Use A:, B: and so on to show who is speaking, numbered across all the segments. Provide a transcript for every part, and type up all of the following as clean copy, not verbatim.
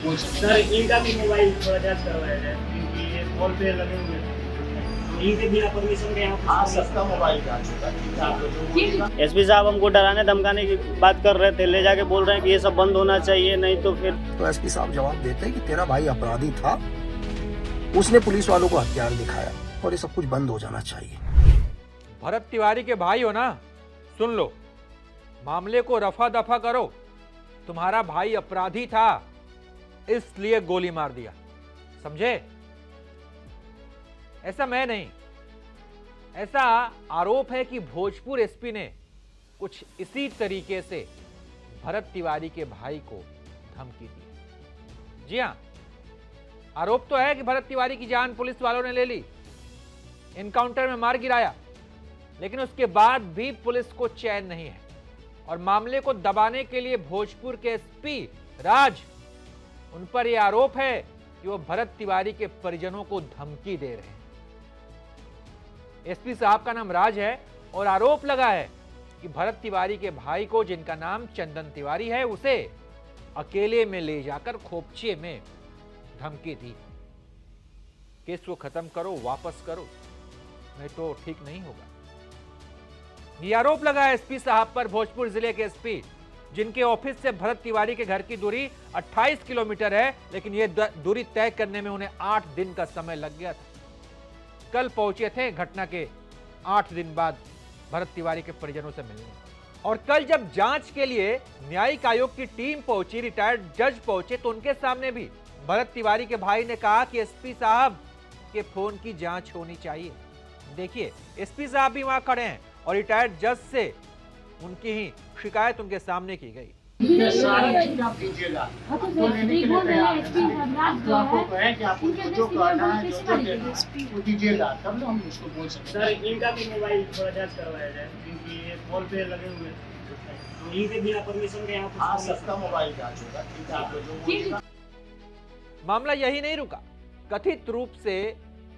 A: बोल सकते
B: सर इनका भी मोबाइल थोड़ा जांच करवाया जाए क्योंकि ये कॉल पे लगे हुए हैं। इनके बिना परमिशन के यहाँ
A: हाँ, सबका मोबाइल जांच होगा। ठीक है, आप लोग जो बोलिएगा।
B: एसपी साहब हमको डराने धमकाने की बात कर रहे थे, ले जाके बोल रहे हैं कि ये सब बंद होना चाहिए, नहीं तो फिर
C: तो एसपी साहब जवाब देते हैं कि तेरा भाई अपराधी था, उसने पुलिस वालों को हथियार दिखाया और ये सब कुछ बंद हो जाना चाहिए।
D: भरत तिवारी के भाई हो ना, सुन लो, मामले को रफा दफा करो। तुम्हारा भाई अपराधी था, इसलिए गोली मार दिया, समझे? ऐसा मैं नहीं, ऐसा आरोप है कि भोजपुर एसपी ने कुछ इसी तरीके से भरत तिवारी के भाई को धमकी दी। जी हां, आरोप तो है कि भरत तिवारी की जान पुलिस वालों ने ले ली, एनकाउंटर में मार गिराया, लेकिन उसके बाद भी पुलिस को चैन नहीं है और मामले को दबाने के लिए भोजपुर के एसपी राज, उन पर यह आरोप है कि वो भरत तिवारी के परिजनों को धमकी दे रहे हैं। एसपी साहब का नाम राज है और आरोप लगा है कि भरत तिवारी के भाई को, जिनका नाम चंदन तिवारी है, उसे अकेले में ले जाकर खोपचे में धमकी दी। केस को खत्म करो, वापस करो, नहीं तो ठीक नहीं होगा। ये आरोप लगा है एसपी साहब पर, भोजपुर जिले के एसपी, जिनके ऑफिस से भरत तिवारी के घर की दूरी 28 किलोमीटर है, लेकिन यह दूरी तय करने में उन्हें 8 दिन का समय लग गया था। कल पहुंचे थे घटना के 8 दिन बाद भरत तिवारी के परिजनों से मिलने, और कल जब जांच के लिए न्यायिक आयोग की टीम पहुंची, रिटायर्ड जज पहुंचे, तो उनके सामने भी भरत तिवारी के भाई ने कहा कि एसपी साहब के फोन की जांच होनी चाहिए। देखिए, एसपी साहब भी वहां खड़े हैं और रिटायर्ड जज से उनकी ही शिकायत उनके सामने की गई।
A: सारी चीज आप दीजिएगा, आपको लेने के लिए तैयार है। तो आपको कहें कि आप उनको जो कहना है, जो देना है, वो दीजिएगा, तब ना हम उसको बोल सकते
B: सर
A: हैं।
B: इनका भी मोबाइल थोड़ा जांच करवाया जाए क्योंकि ये कॉल पे लगे हुए हैं। इनके बिना परमिशन के यहाँ
A: हाँ, सबका मोबाइल जांच होगा। ठीक है, आप लोग जो बोलिएगा।
D: मामला यही नहीं रुका। कथित रूप से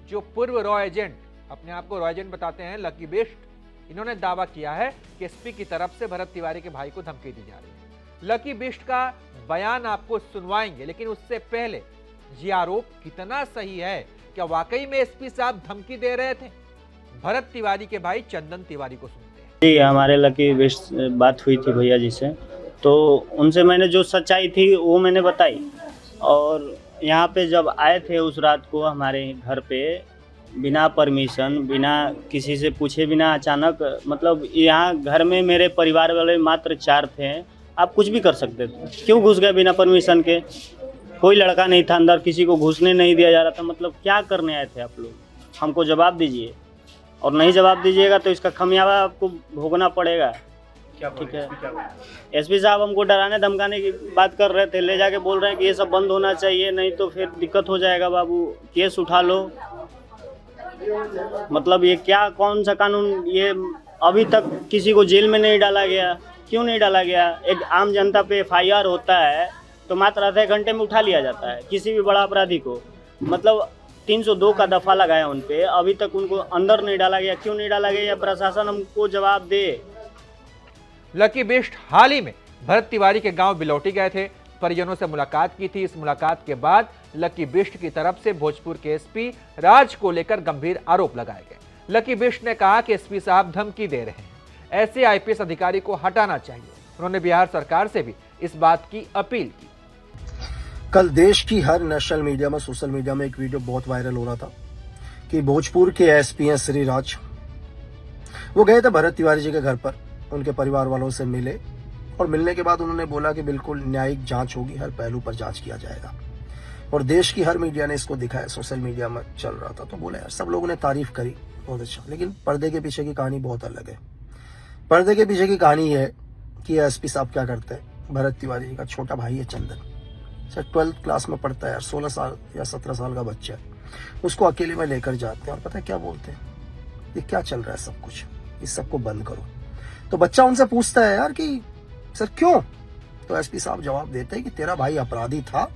D: जो पूर्व रॉ एजेंट, अपने आप को रॉ एजेंट बताते हैं, लकी बेस्ट, इन्होंने दावा किया है कि एसपी की तरफ से भरत तिवारी के भाई को धमकी दी जा रही है। लकी बिष्ट का बयान आपको सुनवाएंगे, लेकिन उससे पहले ये आरोप कितना सही है? क्या वाकई में एसपी साहब धमकी दे रहे थे? भरत तिवारी के भाई चंदन तिवारी को सुनते हैं।
B: जी, हमारे लकी बेस्ट बात हुई थी भैया जी से, तो उनसे मैंने जो सच्चाई थी वो मैंने बताई, और यहाँ पे जब आए थे उस रात को हमारे घर पे, बिना परमिशन, बिना किसी से पूछे, बिना अचानक, मतलब यहाँ घर में मेरे परिवार वाले मात्र 4 थे, आप कुछ भी कर सकते थे, क्यों घुस गए बिना परमिशन के? कोई लड़का नहीं था अंदर, किसी को घुसने नहीं दिया जा रहा था, मतलब क्या करने आए थे आप लोग? हमको जवाब दीजिए, और नहीं जवाब दीजिएगा तो इसका खमियाजा आपको भोगना पड़ेगा। ठीक है, एसपी साहब हमको डराने धमकाने की बात कर रहे थे, ले जाके बोल रहे हैं कि ये सब बंद होना चाहिए, नहीं तो फिर दिक्कत हो जाएगा बाबू, केस उठा लो। मतलब ये क्या, कौन सा कानून? ये अभी तक किसी को जेल में नहीं डाला गया, क्यों नहीं डाला गया? एक आम जनता पे FIR होता है तो मात्र आधे घंटे में उठा लिया जाता है किसी भी बड़ा अपराधी को, मतलब 302 का दफा लगाया उन पे, अभी तक उनको अंदर नहीं डाला गया, क्यों नहीं डाला गया? प्रशासन हमको जवाब दे।
D: लकी बिष्ट हाल ही में भरत तिवारी के गांव बिलौटी गए थे, परिजनों से मुलाकात की थी। इस मुलाकात के बाद लकी बिष्ट की तरफ से भोजपुर के एसपी राज को लेकर गंभीर आरोप लगाए गए। लकी बिष्ट ने कहा कि एसपी साहब धमकी दे रहे हैं, ऐसे आईपीएस अधिकारी को हटाना चाहिए। उन्होंने बिहार सरकार से भी इस बात की अपील की।
C: कल देश की हर नेशनल मीडिया में, सोशल मीडिया में एक वीडियो बहुत वायरल हो रहा था कि भोजपुर के एसपी हैं श्री राज, वो गए थे भरत तिवारी जी के घर पर, उनके परिवार वालों से मिले, और मिलने के बाद उन्होंने बोला कि बिल्कुल न्यायिक जांच होगी, हर पहलू पर जांच किया जाएगा। और देश की हर मीडिया ने इसको दिखाया, सोशल मीडिया में चल रहा था, तो बोला यार, सब लोगों ने तारीफ करी, बहुत अच्छा। लेकिन पर्दे के पीछे की कहानी बहुत अलग है। पर्दे के पीछे की कहानी है कि एसपी साहब क्या करते हैं, भरत तिवारी जी का छोटा भाई है चंदन, सर 12th क्लास में पढ़ता है यार, 16 साल या 17 साल का बच्चा है, उसको अकेले में लेकर जाते हैं और पता है क्या बोलते हैं, ये क्या चल रहा है सब कुछ, इस सबको बंद करो। तो बच्चा उनसे पूछता है यार कि सर क्यों? तो एसपी साहब जवाब देते हैं कि तेरा भाई अपराधी था,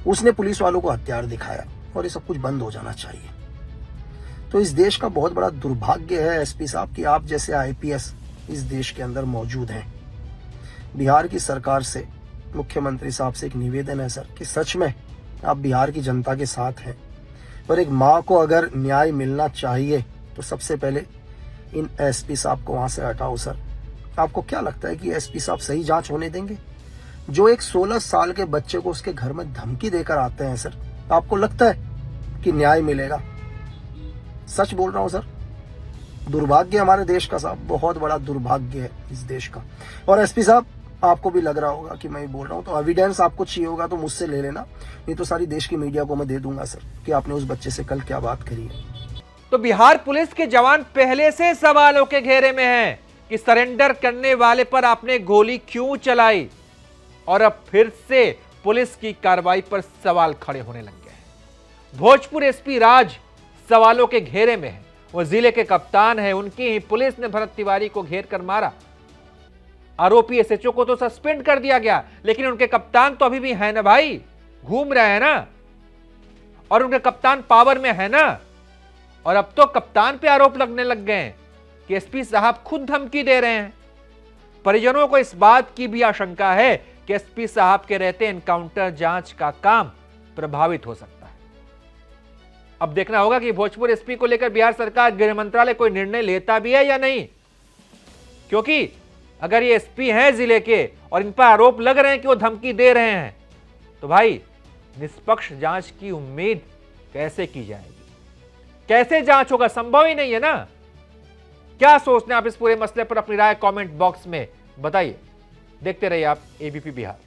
C: उसने पुलिस वालों को हथियार दिखाया और ये सब कुछ बंद हो जाना चाहिए। तो इस देश का बहुत बड़ा दुर्भाग्य है एसपी साहब कि आप जैसे आईपीएस इस देश के अंदर मौजूद हैं। बिहार की सरकार से मुख्यमंत्री साहब से एक निवेदन है सर कि सच में आप बिहार की जनता के साथ हैं, पर एक माँ को अगर न्याय मिलना चाहिए तो सबसे पहले इन एसपी साहब को वहां से हटाओ सर। आपको क्या लगता है कि एसपी साहब सही जांच होने देंगे? जो एक 16 साल के बच्चे को उसके घर में धमकी देकर आते हैं सर, आपको लगता है कि न्याय मिलेगा? सच बोल रहा हूं सर, दुर्भाग्य हमारे देश का साहब, बहुत बड़ा दुर्भाग्य है इस देश का। और एसपी साहब आपको भी लग रहा होगा कि मैं बोल रहा हूं, तो एविडेंस आपको चाहिए होगा तो मुझसे ले लेना, नहीं तो सारी देश की मीडिया को मैं दे दूंगा सर कि आपने उस बच्चे से कल क्या बात करी है।
D: तो बिहार पुलिस के जवान पहले से सवालों के घेरे में हैं कि सरेंडर करने वाले पर आपने गोली क्यों चलाई, और अब फिर से पुलिस की कार्रवाई पर सवाल खड़े होने लग गए हैं। भोजपुर एसपी राज सवालों के घेरे में है। वो जिले के कप्तान है, उनकी ही पुलिस ने भरत तिवारी को घेर कर मारा। आरोपी एसएचओ को तो सस्पेंड कर दिया गया, लेकिन उनके कप्तान तो अभी भी है ना भाई, घूम रहे हैं ना, और उनके कप्तान पावर में है ना। और अब तो कप्तान पे आरोप लगने लग गए हैं कि एसपी साहब खुद धमकी दे रहे हैं। परिजनों को इस बात की भी आशंका है कि एसपी साहब के रहते एनकाउंटर जांच का काम प्रभावित हो सकता है। अब देखना होगा कि भोजपुर एसपी को लेकर बिहार सरकार, गृह मंत्रालय कोई निर्णय लेता भी है या नहीं, क्योंकि अगर ये एसपी हैं जिले के और इन पर आरोप लग रहे हैं कि वो धमकी दे रहे हैं, तो भाई निष्पक्ष जांच की उम्मीद कैसे की जाएगी? कैसे जांच होगा? संभव ही नहीं है ना। क्या सोचते हैं आप इस पूरे मसले पर? अपनी राय कमेंट बॉक्स में बताइए। देखते रहिए आप एबीपी बिहार।